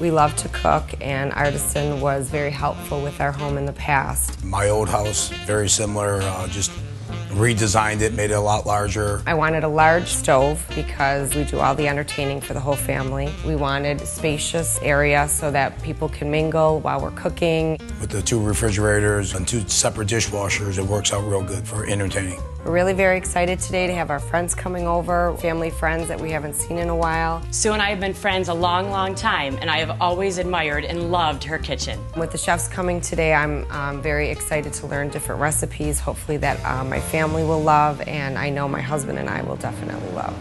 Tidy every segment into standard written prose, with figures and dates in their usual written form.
We love to cook, and Artisan was very helpful with our home in the past. My old house, very similar, just redesigned it, made it a lot larger. I wanted a large stove because we do all the entertaining for the whole family. We wanted a spacious area so that people can mingle while we're cooking. With the 2 refrigerators and 2 separate dishwashers, it works out real good for entertaining. We're really very excited today to have our friends coming over, family friends that we haven't seen in a while. Sue and I have been friends a long, long time, and I have always admired and loved her kitchen. With the chefs coming today, I'm very excited to learn different recipes, hopefully that my family will love, and I know my husband and I will definitely love.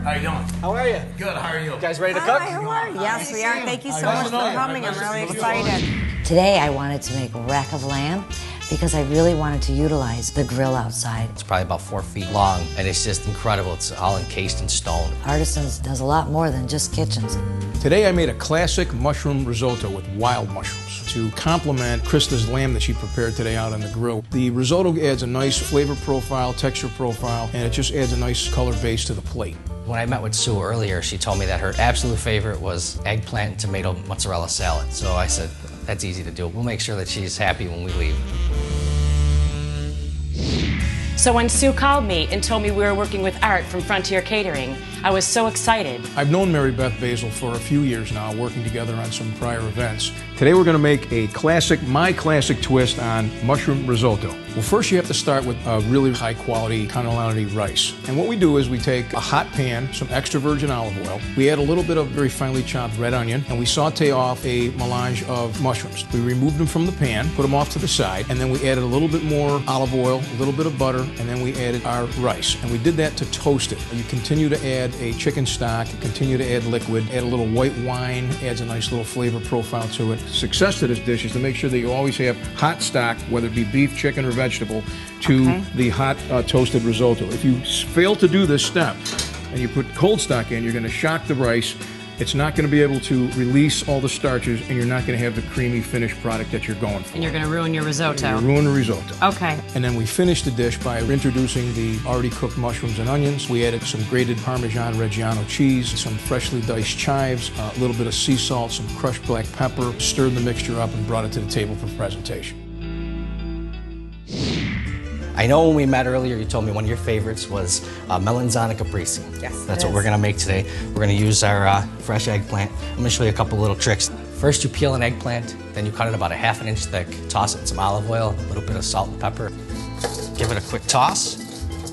How you doing? How are you? Good, how are you? You guys ready to cook? Hi, how are you? Yes, we are. Thank you so much for coming. I'm really excited. Today I wanted to make a rack of lamb because I really wanted to utilize the grill outside. It's probably about 4 feet long, and it's just incredible. It's all encased in stone. Artisans does a lot more than just kitchens. Today I made a classic mushroom risotto with wild mushrooms to complement Krista's lamb that she prepared today out on the grill. The risotto adds a nice flavor profile, texture profile, and it just adds a nice color base to the plate. When I met with Sue earlier, she told me that her absolute favorite was eggplant and tomato mozzarella salad. So I said, that's easy to do. We'll make sure that she's happy when we leave. So when Sue called me and told me we were working with Art from Frontier Catering, I was so excited. I've known Mary Beth Basil for a few years now, working together on some prior events. Today we're going to make a classic, my classic twist on mushroom risotto. Well, first you have to start with a really high quality cannellini rice. And what we do is we take a hot pan, some extra virgin olive oil, we add a little bit of very finely chopped red onion, and we saute off a melange of mushrooms. We removed them from the pan, put them off to the side, and then we added a little bit more olive oil, a little bit of butter, and then we added our rice. And we did that to toast it. You continue to add a chicken stock, continue to add liquid, add a little white wine, adds a nice little flavor profile to it. Success to this dish is to make sure that you always have hot stock, whether it be beef, chicken, or vegetable, to the hot toasted risotto. If you fail to do this step and you put cold stock in, you're going to shock the rice. It's not going to be able to release all the starches, and you're not going to have the creamy finished product that you're going for. And you're going to ruin your risotto. You ruin the risotto. Okay. And then we finished the dish by introducing the already cooked mushrooms and onions. We added some grated Parmesan Reggiano cheese, some freshly diced chives, a little bit of sea salt, some crushed black pepper, stirred the mixture up, and brought it to the table for presentation. I know when we met earlier, you told me one of your favorites was melanzana caprese. Yes, That's what we're going to make today. We're going to use our fresh eggplant. I'm going to show you a couple little tricks. First, you peel an eggplant, then you cut it about a ½ inch thick, toss it in some olive oil, a little bit of salt and pepper. Give it a quick toss,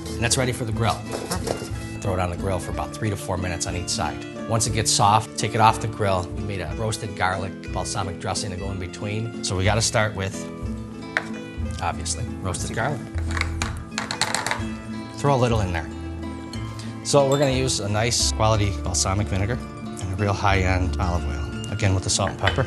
and that's ready for the grill. Perfect. Throw it on the grill for about 3 to 4 minutes on each side. Once it gets soft, take it off the grill. We made a roasted garlic balsamic dressing to go in between. So we got to start with, obviously, roasted garlic. Throw a little in there. So we're going to use a nice quality balsamic vinegar and a real high-end olive oil. Again with the salt and pepper.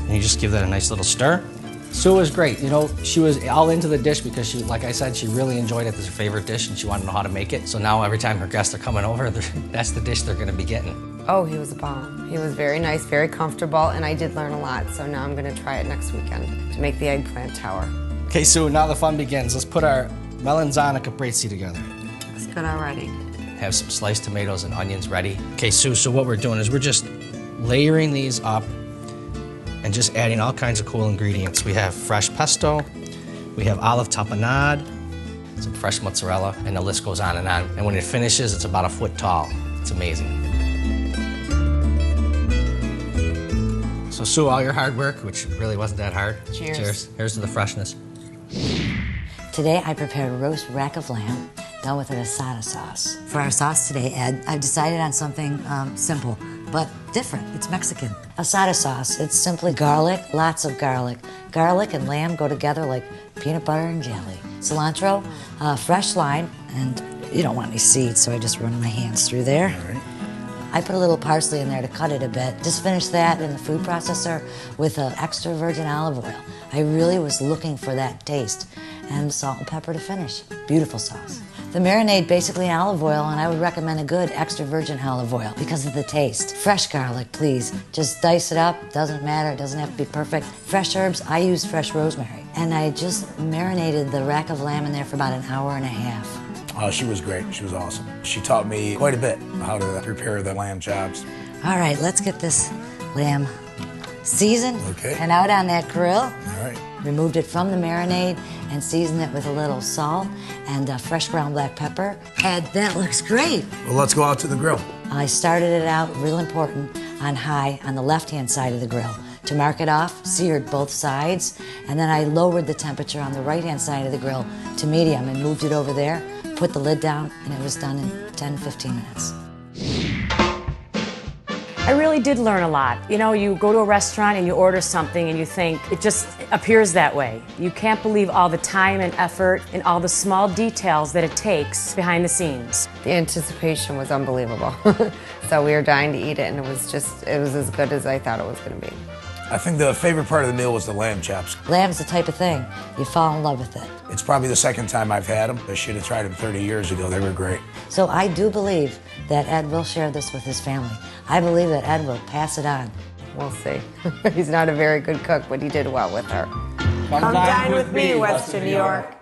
And you just give that a nice little stir. Sue was great. You know, she was all into the dish because she, like I said, she really enjoyed it as her favorite dish and she wanted to know how to make it. So now every time her guests are coming over, that's the dish they're going to be getting. Oh, he was a bomb. He was very nice, very comfortable, and I did learn a lot, so now I'm going to try it next weekend to make the eggplant tower. Okay, Sue, now the fun begins. Let's put our melanzana caprese together. Looks good already. Have some sliced tomatoes and onions ready. Okay, Sue, so what we're doing is we're just layering these up and just adding all kinds of cool ingredients. We have fresh pesto, we have olive tapenade, some fresh mozzarella, and the list goes on. And when it finishes, it's about 1 foot tall. It's amazing. So Sue, all your hard work, which really wasn't that hard. Cheers. Cheers. Here's to the freshness. Today I prepared a roast rack of lamb done with an asada sauce. For our sauce today, Ed, I've decided on something simple, but different. It's Mexican. Asada sauce, it's simply garlic, lots of garlic. Garlic and lamb go together like peanut butter and jelly. Cilantro, fresh lime, and you don't want any seeds, so I just run my hands through there. All right. I put a little parsley in there to cut it a bit. Just finished that in the food processor with extra virgin olive oil. I really was looking for that taste. And salt and pepper to finish. Beautiful sauce. The marinade basically in olive oil, and I would recommend a good extra virgin olive oil because of the taste. Fresh garlic, please. Just dice it up, doesn't matter, it doesn't have to be perfect. Fresh herbs, I use fresh rosemary. And I just marinated the rack of lamb in there for about 1.5 hours. She was great. She was awesome. She taught me quite a bit how to prepare the lamb chops. All right, let's get this lamb seasoned and out on that grill. All right. Removed it from the marinade and seasoned it with a little salt and fresh ground black pepper. And that looks great. Well, let's go out to the grill. I started it out, real important, on high on the left-hand side of the grill. To mark it off, seared both sides, and then I lowered the temperature on the right-hand side of the grill to medium and moved it over there, put the lid down, and it was done in 10, 15 minutes. I really did learn a lot. You know, you go to a restaurant and you order something and you think it just appears that way. You can't believe all the time and effort and all the small details that it takes behind the scenes. The anticipation was unbelievable. So we were dying to eat it, and it was as good as I thought it was going to be. I think the favorite part of the meal was the lamb chops. Lamb's the type of thing, you fall in love with it. It's probably the second time I've had them. I should have tried them 30 years ago. They were great. So I do believe that Ed will share this with his family. I believe that Ed will pass it on. We'll see. He's not a very good cook, but he did well with her. Come dine with me, Western New York.